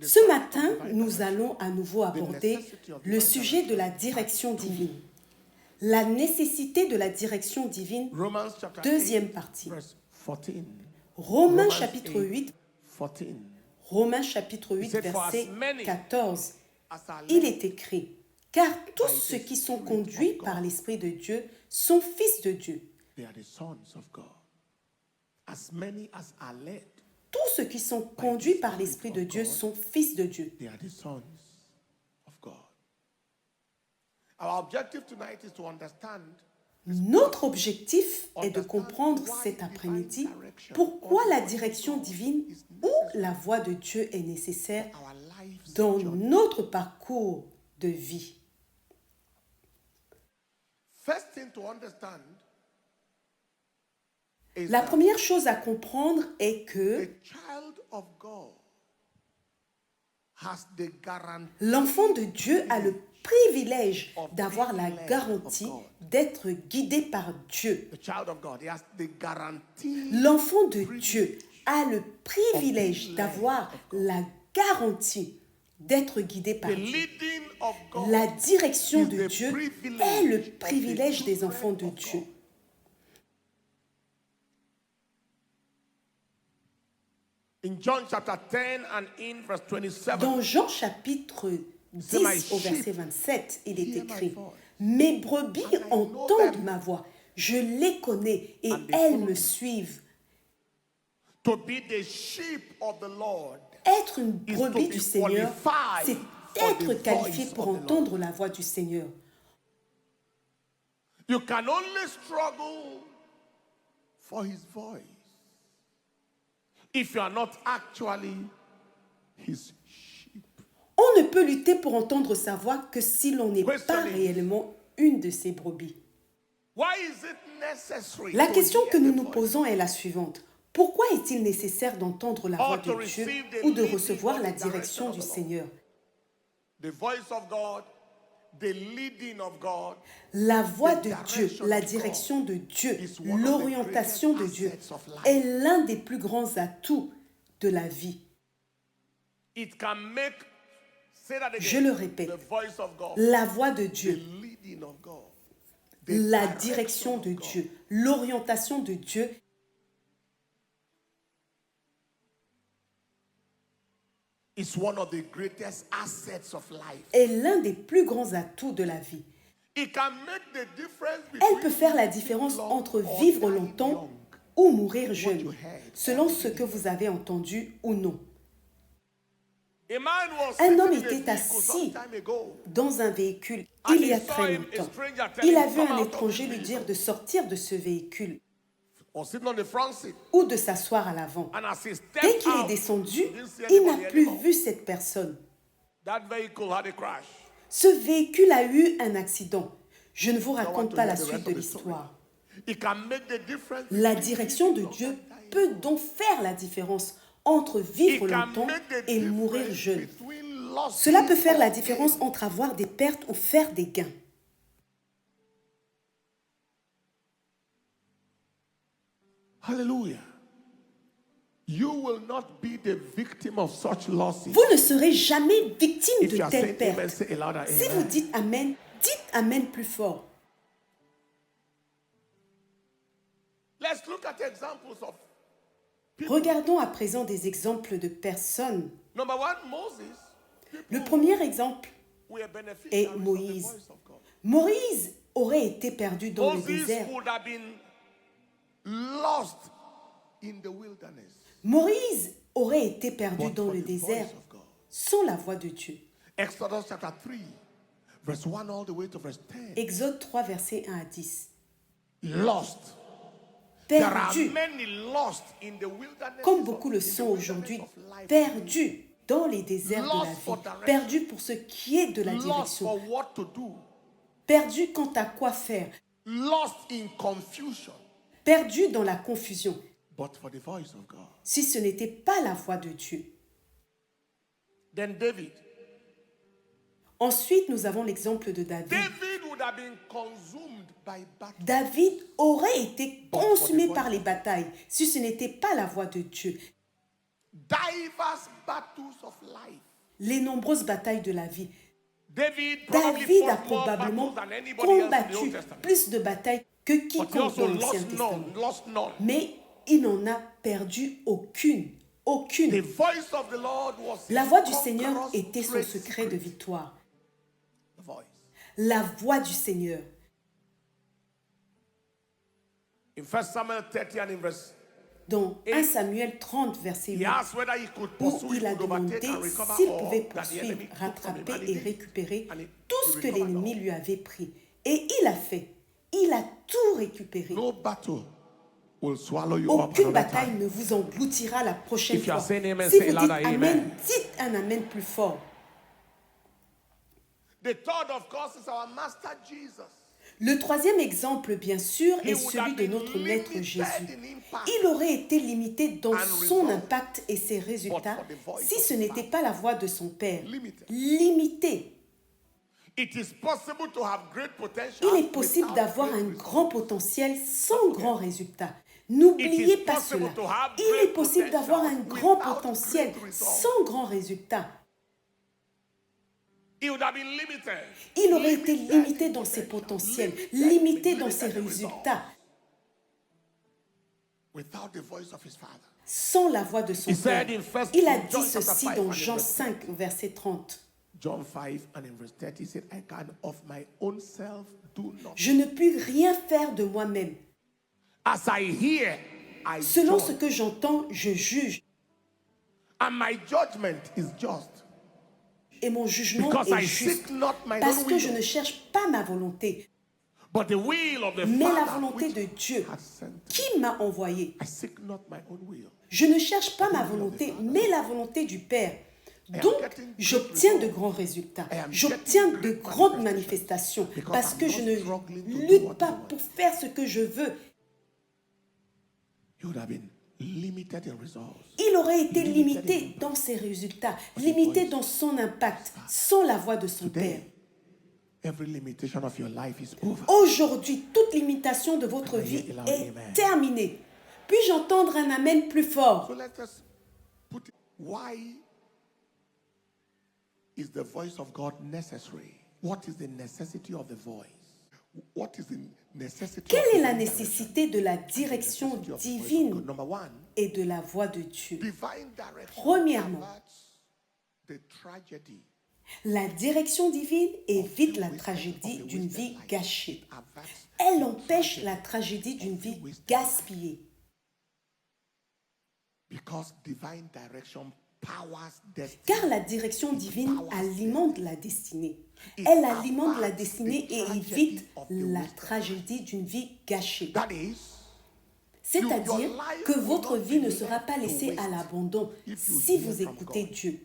Ce matin, nous allons à nouveau aborder le sujet de la direction divine. La nécessité de la direction divine, deuxième partie. Romains chapitre 8, verset 14. Il est écrit, « Car tous ceux qui sont conduits par l'Esprit de Dieu sont fils de Dieu. » Tous ceux qui sont conduits par l'Esprit de Dieu sont fils de Dieu. Notre objectif est de comprendre cet après-midi pourquoi la direction divine ou la voix de Dieu est nécessaire dans notre parcours de vie. La première chose à comprendre est que l'enfant de Dieu a le privilège d'avoir la garantie d'être guidé par Dieu. L'enfant de Dieu a le privilège d'avoir la garantie d'être guidé par Dieu. La direction de Dieu est le privilège des enfants de Dieu. Dans Jean chapitre 10 au verset 27, il est écrit « Mes brebis entendent ma voix, je les connais et elles me suivent. » Être une brebis du Seigneur, c'est être qualifié pour entendre la voix du Seigneur. You can only struggle for his voice if you are not actually his sheep. On ne peut lutter pour entendre sa voix que si l'on n'est pas réellement une de ses brebis. La question que nous nous posons est la suivante. Pourquoi est-il nécessaire d'entendre la voix de Dieu ou de recevoir la direction du Seigneur? La voix de Dieu, la direction de Dieu, l'orientation de Dieu est l'un des plus grands atouts de la vie. Je le répète, la voix de Dieu, la direction de Dieu, l'orientation de Dieu est l'un des plus grands atouts de la vie. Elle peut faire la différence entre vivre longtemps ou mourir jeune, selon ce que vous avez entendu ou non. Un homme était assis dans un véhicule il y a très longtemps. Il a vu un étranger lui dire de sortir de ce véhicule ou de s'asseoir à l'avant. Dès qu'il est descendu, il n'a plus vu cette personne. Ce véhicule a eu un accident. Je ne vous raconte pas la suite de l'histoire. La direction de Dieu peut donc faire la différence entre vivre longtemps et mourir jeune. Cela peut faire la différence entre avoir des pertes ou faire des gains. Hallelujah. You will not be the victim of such losses. Vous ne serez jamais victime de telles pertes. Si vous dites Amen, dites Amen plus fort. Let's look at examples of people. Regardons à présent des exemples de personnes. Number one, Moses. Le premier exemple est Moïse. Moïse aurait été perdu dans le désert. Lost in the wilderness. Moïse aurait été perdu dans le désert sans la voix de Dieu. Exodus chapter 3, verse 1 all the way to verse 10. Exode 3, versets 1 à 10. Lost. Perdu, comme beaucoup le sont sont aujourd'hui, perdus dans les déserts de la vie, perdus pour ce qui est de la direction, perdus quant à quoi faire, lost in confusion. perdus dans la confusion, But for the voice of God. si ce n'était pas la voix de Dieu. Then David. Ensuite, nous avons l'exemple de David. David would have been consumed by battle. David aurait été consumé par les batailles si ce n'était pas la voix de Dieu. diverse battles of life. Les nombreuses batailles de la vie. David A probablement combattu plus de batailles que quiconque dans l'Ancien Testament. Mais il n'en a perdu aucune. Aucune. La voix du Seigneur était son secret de victoire. La voix du Seigneur. Dans 1 Samuel 30, verset 8, où il a demandé s'il pouvait poursuivre, rattraper et récupérer tout ce que l'ennemi lui avait pris. Et il a fait. Il a tout récupéré. Aucune bataille ne vous engloutira la prochaine fois. Si vous dites Amen, dites un Amen plus fort. Le troisième exemple, bien sûr, est celui de notre Maître Jésus. Il aurait été limité dans son impact et ses résultats si ce n'était pas la voix de son Père. Limité. Il est possible d'avoir un grand potentiel sans grand résultat. N'oubliez pas cela. Il est possible d'avoir un grand potentiel sans grand résultat. Il aurait été limité dans ses potentiels, limité dans ses résultats, sans la voix de son Père. Il a dit ceci dans Jean 5, verset 30. Je ne puis rien faire de moi-même. Selon ce que j'entends, je juge. Et mon jugement est juste, parce que je ne cherche pas ma volonté, mais la volonté de Dieu qui m'a envoyé. Je ne cherche pas ma volonté, mais la volonté du Père. Donc, j'obtiens de grands résultats, j'obtiens de grandes manifestations, parce que je ne lutte pas pour faire ce que je veux. Il aurait été limité dans ses résultats, limité dans son impact, sans la voix de son Père. Aujourd'hui, toute limitation de votre vie est terminée. Puis-je entendre un Amen plus fort? Why is the voice of God necessary? What is the necessity of the voice? Quelle est la nécessité de la direction divine et de la voix de Dieu? Premièrement, la direction divine évite la tragédie d'une vie gâchée. Elle empêche la tragédie d'une vie gaspillée. Car la direction divine alimente la destinée. Elle alimente la destinée et évite la tragédie d'une vie gâchée. C'est-à-dire que votre vie ne sera pas laissée à l'abandon si vous écoutez Dieu.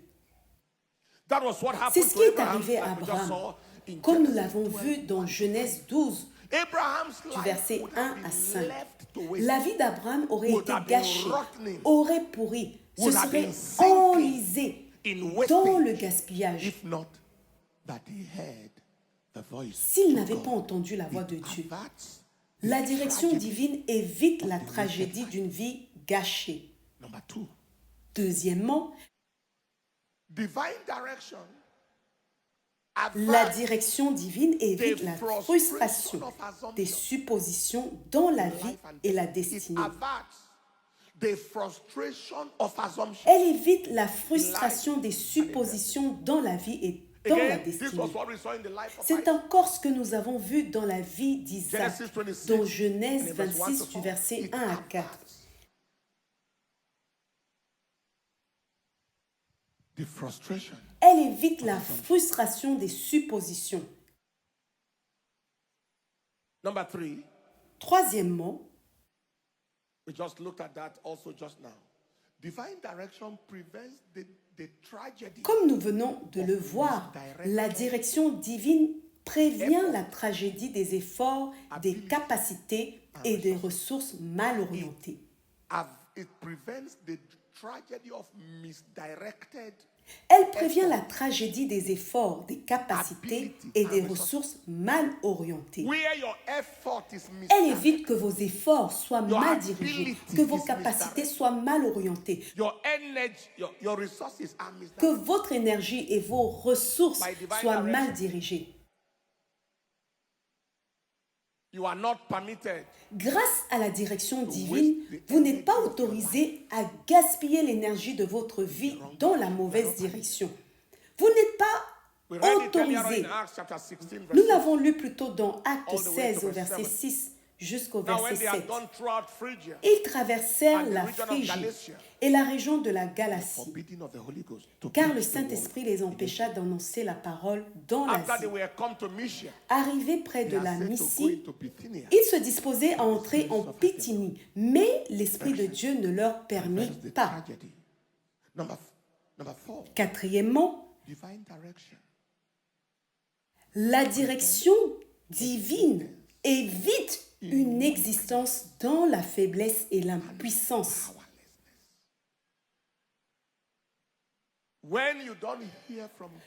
C'est ce qui est arrivé à Abraham, comme nous l'avons vu dans Genèse 12, du verset 1 à 5. La vie d'Abraham aurait été gâchée, aurait pourri, se serait enlisé dans le gaspillage s'il n'avait pas entendu la voix de Dieu. La direction divine évite la tragédie d'une vie gâchée. Deuxièmement, la direction divine évite la frustration des suppositions dans la vie et la destinée. Elle évite la frustration des suppositions dans la vie et dans la destinée. C'est encore ce que nous avons vu dans la vie d'Isaac, dans Genèse 26, du verset 1 à 4. Elle évite la frustration des suppositions. Troisièmement, comme nous venons de le voir, la direction divine prévient la tragédie des efforts, des capacités et des ressources mal orientées. Elle prévient la tragédie des efforts, des capacités et des ressources mal orientées. Elle évite que vos efforts soient mal dirigés, que vos capacités soient mal orientées, que votre énergie et vos ressources soient mal dirigées. Grâce à la direction divine, vous n'êtes pas autorisé à gaspiller l'énergie de votre vie dans la mauvaise direction. Vous n'êtes pas autorisé. Nous l'avons lu plus tôt dans Acte 16 au verset 6 jusqu'au verset 7. Ils traversèrent la Phrygie et la région de la Galatie, car le Saint-Esprit les empêcha d'annoncer la parole dans l'Asie. Arrivés près de la Mysie, ils se disposaient à entrer en Bithynie, mais l'Esprit de Dieu ne leur permit pas. Quatrièmement, la direction divine évite une existence dans la faiblesse et l'impuissance.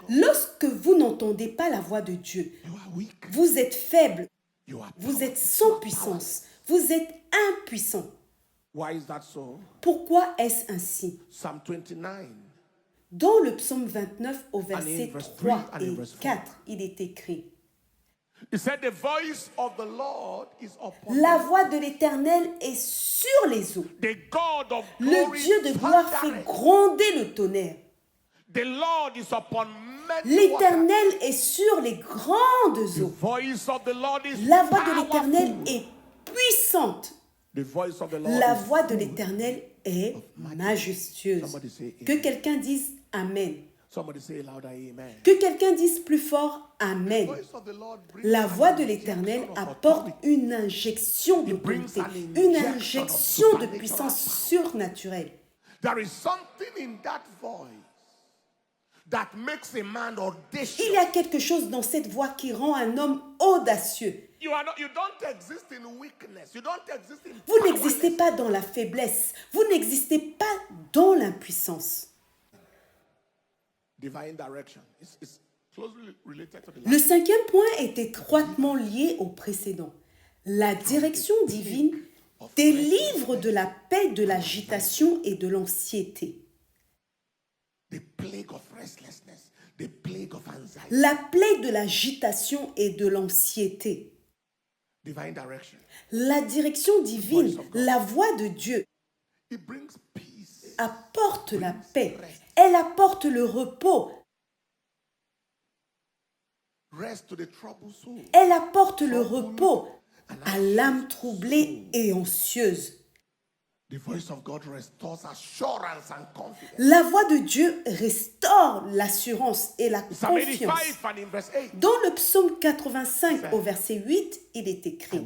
Lorsque vous n'entendez pas la voix de Dieu, vous êtes faible, vous êtes sans puissance, vous êtes impuissant. Pourquoi est-ce ainsi? Dans le psaume 29 au verset 3 et 4, il est écrit: la voix de l'Éternel est sur les eaux. Le Dieu de gloire fait gronder le tonnerre. L'Éternel est sur les grandes eaux. La voix de l'Éternel est puissante. La voix de l'Éternel est majestueuse. Que quelqu'un dise Amen. Que quelqu'un dise plus fort Amen. La voix de l'Éternel apporte une injection de bonté, une injection de puissance surnaturelle. Il y a quelque chose dans cette voix qui rend un homme audacieux. Vous n'existez pas dans la faiblesse. Vous n'existez pas dans l'impuissance. Le cinquième point est étroitement lié au précédent. La direction divine délivre de la paix, de l'agitation et de l'anxiété. La plaie de l'agitation et de l'anxiété. La direction divine, la voix de Dieu, apporte la paix. Elle apporte le repos. Elle apporte le repos à l'âme troublée et anxieuse. La voix de Dieu restaure l'assurance et la confiance. Dans le psaume 85 au verset 8, il est écrit: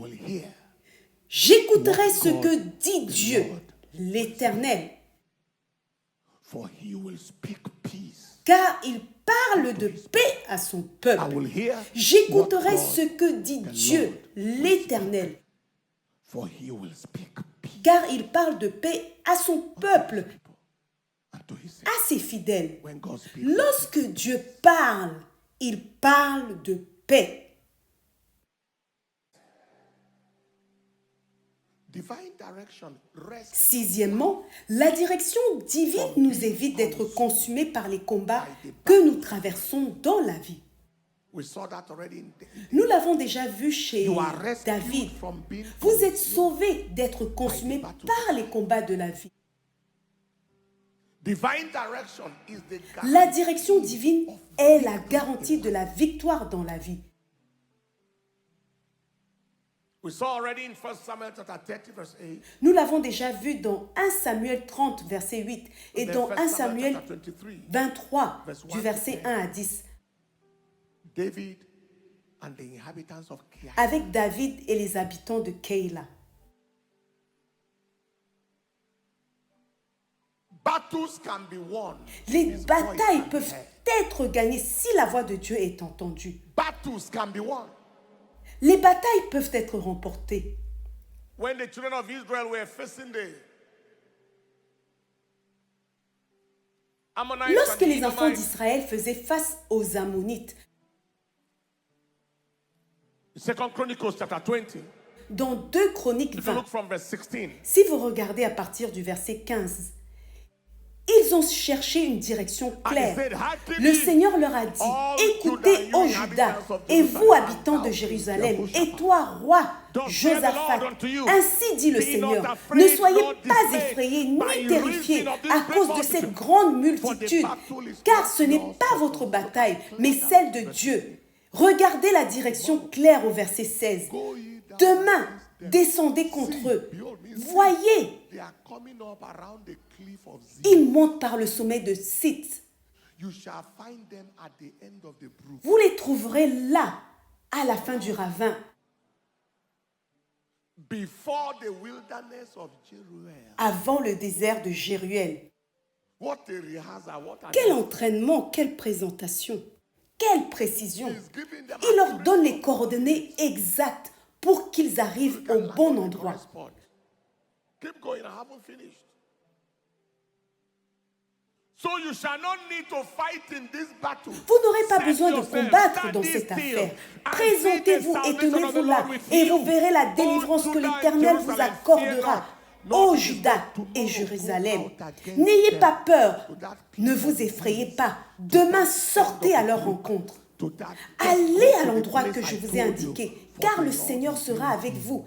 j'écouterai ce que dit Dieu, l'Éternel, car il parle de paix à son peuple. J'écouterai ce que dit Dieu, l'Éternel, car il parle de paix à son peuple, à ses fidèles. Lorsque Dieu parle, il parle de paix. Sixièmement, la direction divine nous évite d'être consumés par les combats que nous traversons dans la vie. Nous l'avons déjà vu chez David. Vous êtes sauvés d'être consumés par les combats de la vie. La direction divine est la garantie de la victoire dans la vie. Nous l'avons déjà vu dans 1 Samuel 30, verset 8, et dans 1 Samuel 23, du verset 1 à 10, avec David et les habitants de Keïla. Les batailles peuvent être gagnées si la voix de Dieu est entendue. Les batailles peuvent être remportées. When the children of Israel were facing the Lorsque les enfants d'Israël faisaient face aux Ammonites, dans 2 Chroniques 20, si vous regardez à partir du verset 15, ils ont cherché une direction claire. Le Seigneur leur a dit, écoutez, ô Juda, et vous, habitants de Jérusalem, et toi, roi Josaphat, ainsi dit le Seigneur, ne soyez pas effrayés ni terrifiés à cause de cette grande multitude, car ce n'est pas votre bataille, mais celle de Dieu. Regardez la direction claire au verset 16. Demain, descendez contre eux. Voyez, ils montent par le sommet de Sith. Vous les trouverez là, à la fin du ravin. Avant le désert de Jéruel. Quel entraînement, quelle présentation, quelle précision. Il leur donne les coordonnées exactes pour qu'ils arrivent au bon endroit. Vous n'aurez pas besoin de combattre dans cette affaire. Présentez-vous et tenez-vous là, et vous verrez la délivrance que l'Éternel vous accordera, ô Juda et Jérusalem. N'ayez pas peur, ne vous effrayez pas. Demain, sortez à leur rencontre. Allez à l'endroit que je vous ai indiqué, car le Seigneur sera avec vous.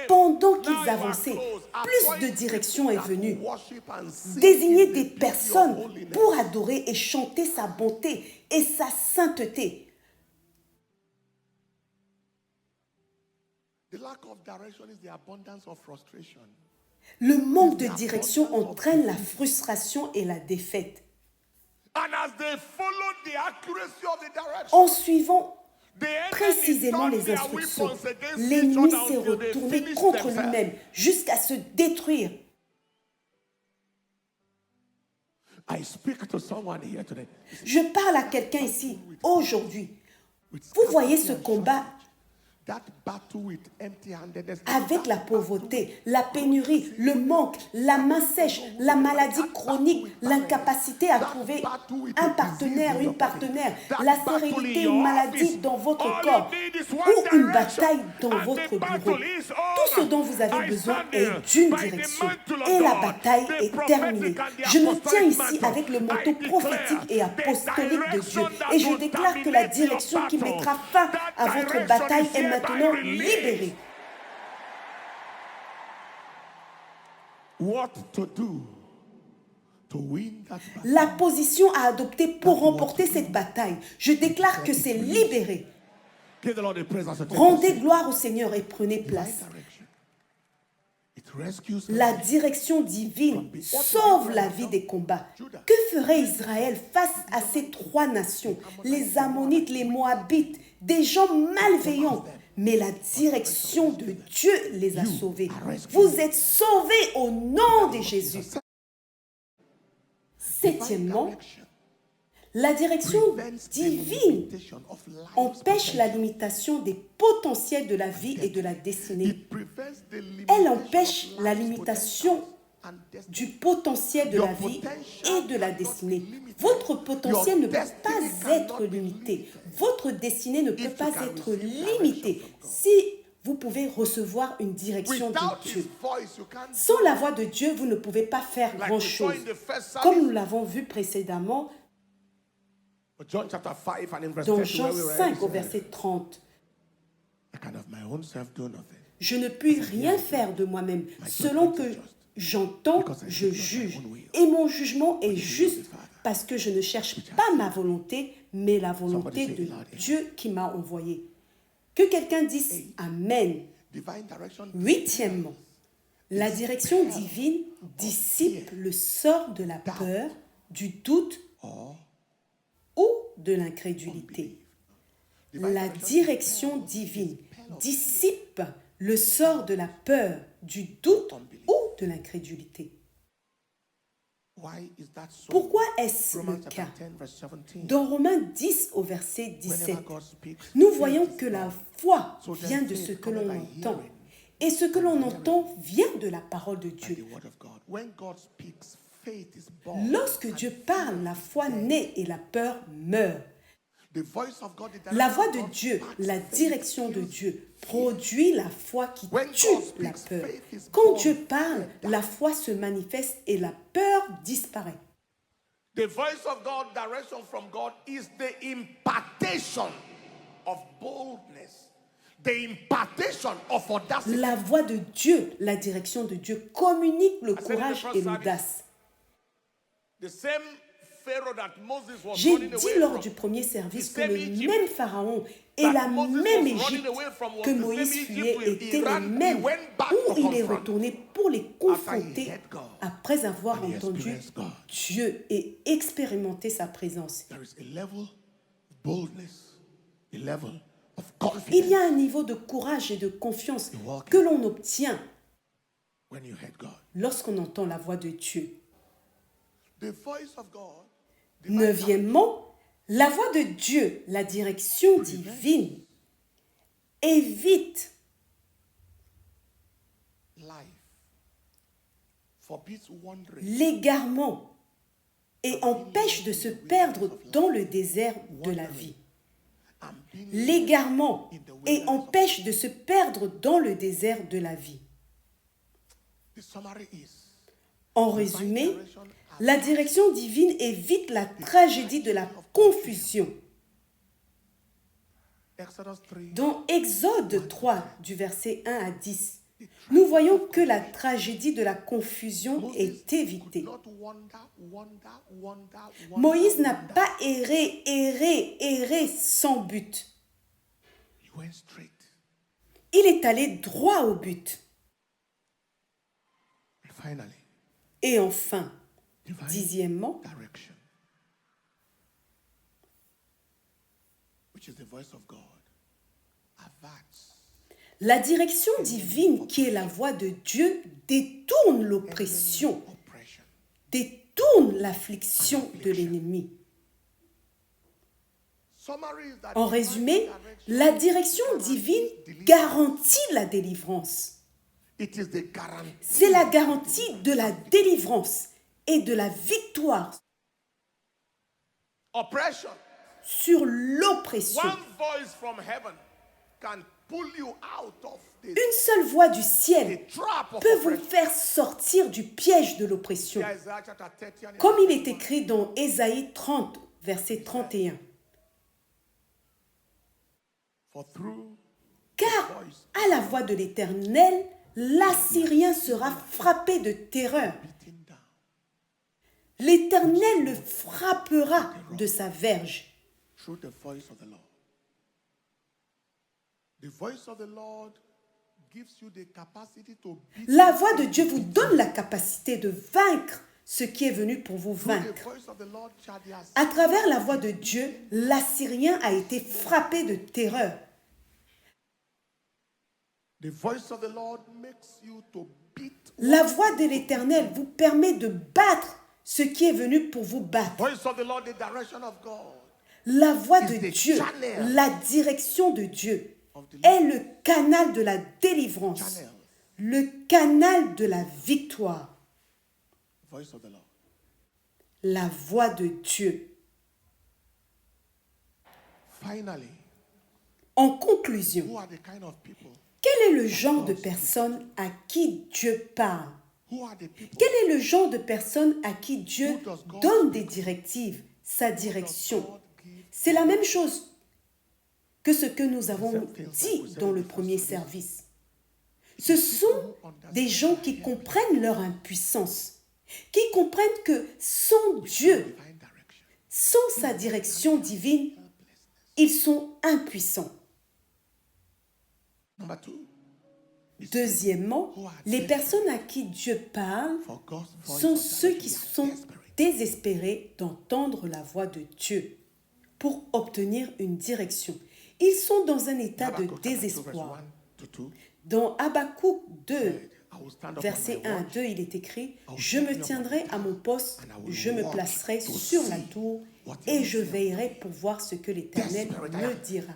Pendant qu'ils avançaient, plus de direction est venue. Désigner des personnes pour adorer et chanter sa bonté et sa sainteté. Le manque de direction entraîne la frustration et la défaite. En suivant précisément les instructions, l'ennemi s'est retourné contre lui-même jusqu'à se détruire. Je parle à quelqu'un ici aujourd'hui. Vous voyez ce combat avec la pauvreté, la pénurie, le manque, la main sèche, la maladie chronique, l'incapacité à trouver un partenaire, une partenaire, la stérilité, une maladie dans votre corps ou une bataille dans votre bureau. Tout ce dont vous avez besoin est d'une direction et la bataille est terminée. Je me tiens ici avec le manteau prophétique et apostolique de Dieu et je déclare que la direction qui mettra fin à votre bataille est maintenant libérée. La position à adopter pour remporter cette bataille, je déclare que c'est libéré. Rendez gloire au Seigneur et prenez place. La direction divine sauve la vie des combats. Que ferait Israël face à ces 3 nations, les Ammonites, les Moabites, des gens malveillants? Mais la direction de Dieu les a sauvés. Vous êtes sauvés au nom de Jésus. 7e, la direction divine empêche la limitation des potentiels de la vie et de la destinée. Elle empêche la limitation du potentiel de la vie et de la destinée. Votre potentiel ne peut pas être limité. Votre destinée ne peut pas être limitée si vous pouvez recevoir une direction de Dieu. Sans la voix de Dieu, vous ne pouvez pas faire grand-chose. Comme nous l'avons vu précédemment, dans Jean 5 au verset 30, je ne puis rien faire de moi-même. Selon que j'entends, je juge. Et mon jugement est juste parce que je ne cherche pas ma volonté, mais la volonté de Dieu qui m'a envoyé. Que quelqu'un dise Amen. 8e, la direction divine dissipe le sort de la peur, du doute ou de l'incrédulité. La direction divine dissipe le sort de la peur, du doute ou de l'incrédulité. Pourquoi est-ce le cas? Dans Romains 10 au verset 17, nous voyons que la foi vient de ce que l'on entend. Et ce que l'on entend vient de la parole de Dieu. Lorsque Dieu parle, la foi naît et la peur meurt. La voix de Dieu, la direction de Dieu produit la foi qui tue la peur. Quand Dieu parle, la foi se manifeste et la peur disparaît. The voice of God, direction from God, is the impartation of boldness, the impartation of audacity. La voix de Dieu, la direction de Dieu communique le courage et l'audace. J'ai dit lors du premier service que le même Pharaon et la même Égypte que Moïse fuyait étaient les mêmes où il est retourné pour les confronter après avoir entendu Dieu et expérimenté sa présence. Il y a un niveau de courage et de confiance que l'on obtient lorsqu'on entend la voix de Dieu. Neuvièmement, la voix de Dieu, la direction divine, évite l'égarement et empêche de se perdre dans le désert de la vie. L'égarement et empêche de se perdre dans le désert de la vie. En résumé, la direction divine évite la tragédie de la confusion. Dans Exode 3, du verset 1 à 10, nous voyons que la tragédie de la confusion est évitée. Moïse n'a pas erré sans but. Il est allé droit au but. Et enfin, dixièmement, la direction divine qui est la voix de Dieu détourne l'oppression, détourne l'affliction de l'ennemi. En résumé, la direction divine garantit la délivrance. C'est la garantie de la délivrance et de la victoire sur l'oppression. Une seule voix du ciel peut vous faire sortir du piège de l'oppression. Comme il est écrit dans Ésaïe 30, verset 31. Car à la voix de l'Éternel, l'Assyrien sera frappé de terreur. L'Éternel le frappera de sa verge. La voix de Dieu vous donne la capacité de vaincre ce qui est venu pour vous vaincre. À travers la voix de Dieu, l'Assyrien a été frappé de terreur. La voix de l'Éternel vous permet de battre ce qui est venu pour vous battre. La voix de Dieu, la direction de Dieu, est le canal de la délivrance, le canal de la victoire. La voix de Dieu. En conclusion, quel est le genre de personne à qui Dieu parle? Quel est le genre de personne à qui Dieu donne des directives, sa direction? C'est la même chose que ce que nous avons dit dans le premier service. Ce sont des gens qui comprennent leur impuissance, qui comprennent que sans Dieu, sans sa direction divine, ils sont impuissants. Deuxièmement, les personnes à qui Dieu parle sont ceux qui sont désespérés d'entendre la voix de Dieu pour obtenir une direction. Ils sont dans un état de désespoir. Dans Habakkuk 2, Versets 1 à 2, il est écrit « Je me tiendrai à mon poste, je me placerai sur la tour et je veillerai pour voir ce que l'Éternel me dira. »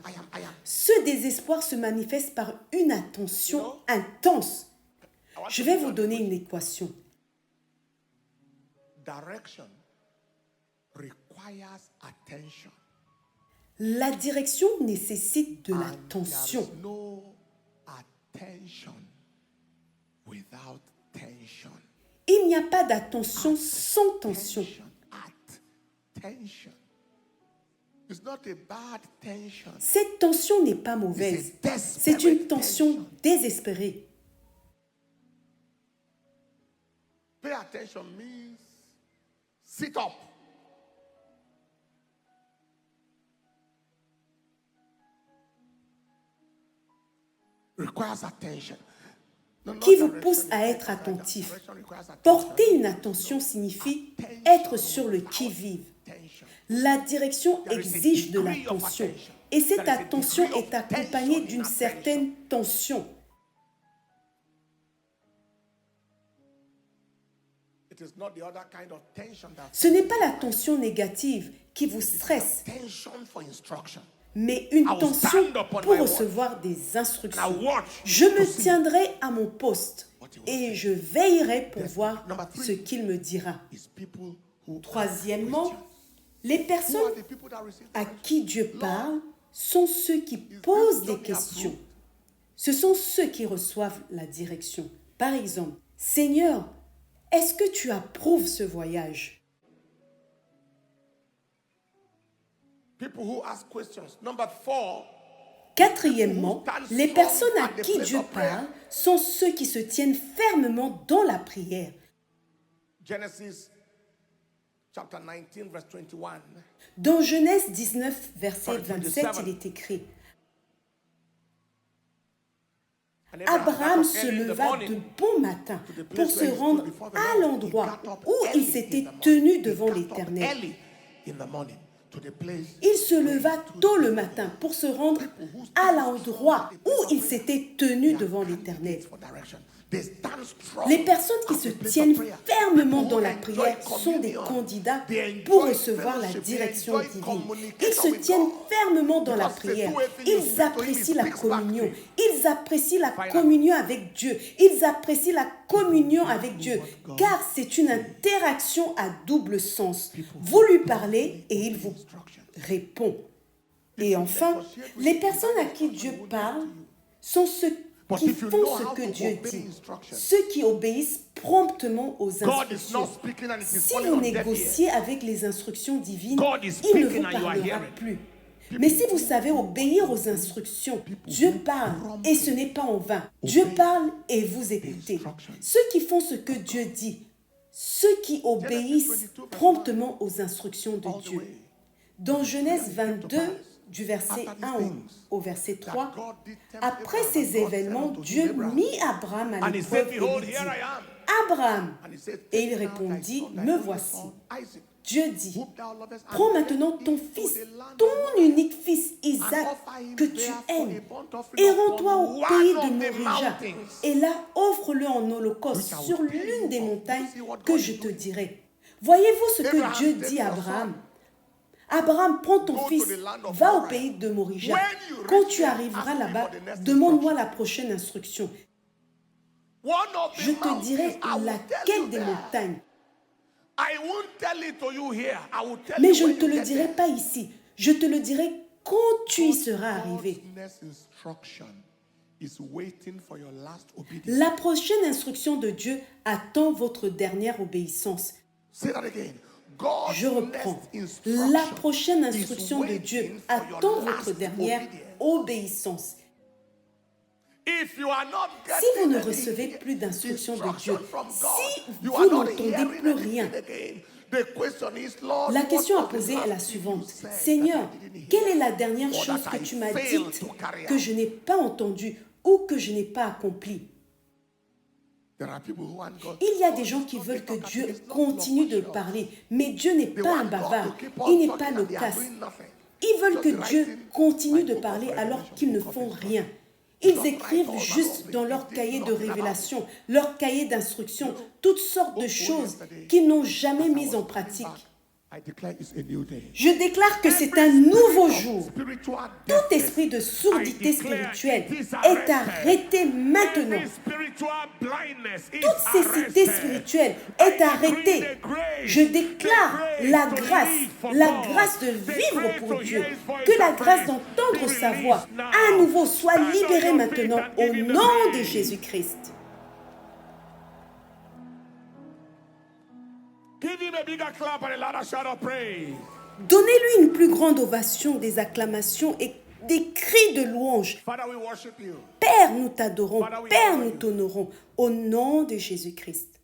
Ce désespoir se manifeste par une attention intense. Je vais vous donner une équation. La direction nécessite de l'attention. Il n'y a pas d'attention sans tension. Cette tension n'est pas mauvaise. C'est une tension désespérée. Pay attention means sit up. Requires attention. Qui vous pousse à être attentif. Porter une attention signifie être sur le qui-vive. La direction exige de l'attention et cette attention est accompagnée d'une certaine tension. Ce n'est pas la tension négative qui vous stresse, mais une tension pour recevoir des instructions. Je me tiendrai à mon poste et je veillerai pour voir ce qu'il me dira. Troisièmement, les personnes à qui Dieu parle sont ceux qui posent des questions. Ce sont ceux qui reçoivent la direction. Par exemple, « Seigneur, est-ce que tu approuves ce voyage ?» Quatrièmement, les personnes à qui Dieu parle sont ceux qui se tiennent fermement dans la prière. Dans Genèse 19, verset 27, il est écrit « Abraham se leva de bon matin pour se rendre à l'endroit où il s'était tenu devant l'Éternel. » Il se leva tôt le matin pour se rendre à l'endroit où il s'était tenu devant l'Éternel. Les personnes qui se tiennent fermement dans la prière sont des candidats pour recevoir la direction divine. Ils se tiennent fermement dans la prière. Ils apprécient la communion. Ils apprécient la communion avec Dieu. Ils apprécient la communion avec Dieu, car c'est une interaction à double sens. Vous lui parlez et il vous répond. Et enfin, les personnes à qui Dieu parle sont ceux qui font ce que Dieu dit, ceux qui obéissent promptement aux instructions. Si vous négociez avec les instructions divines, il ne vous parlera plus. Mais si vous savez obéir aux instructions, Dieu parle et ce n'est pas en vain. Dieu parle et vous écoutez. Ceux qui font ce que Dieu dit, ceux qui obéissent promptement aux instructions de Dieu. Dans Genèse 22, du verset 1 au verset 3, après ces événements, Dieu mit Abraham à l'épreuve et lui dit « Abraham !» Et il répondit « Me voici ». Dieu dit « Prends maintenant ton fils, ton unique fils Isaac, que tu aimes, et rends-toi au pays de Morija, et là offre-le en holocauste sur l'une des montagnes que je te dirai. » Voyez-vous ce que Dieu dit à Abraham? Abraham, prends ton fils, va au pays de Morija. Quand tu arriveras là-bas, demande-moi la prochaine instruction. Je te dirai laquelle des montagnes. Mais je ne te le dirai pas ici. Je te le dirai quand tu y seras arrivé. La prochaine instruction de Dieu attend votre dernière obéissance. Je reprends. La prochaine instruction de Dieu attend votre dernière obéissance. Si vous ne recevez plus d'instructions de Dieu, si vous n'entendez plus rien, la question à poser est la suivante. Seigneur, quelle est la dernière chose que tu m'as dite que je n'ai pas entendue ou que je n'ai pas accomplie? Il y a des gens qui veulent que Dieu continue de parler, mais Dieu n'est pas un bavard, il n'est pas loquace. Ils veulent que Dieu continue de parler alors qu'ils ne font rien. Ils écrivent juste dans leur cahier de révélation, leur cahier d'instruction, toutes sortes de choses qu'ils n'ont jamais mises en pratique. Je déclare que c'est un nouveau jour. Tout esprit de sourdité spirituelle est arrêté maintenant. Toute cécité spirituelle est arrêtée. Je déclare la grâce de vivre pour Dieu, que la grâce d'entendre sa voix à nouveau soit libérée maintenant au nom de Jésus-Christ. Donnez-lui une plus grande ovation, des acclamations et des cris de louange. Père, nous t'adorons. Père, nous t'honorons. Au nom de Jésus-Christ.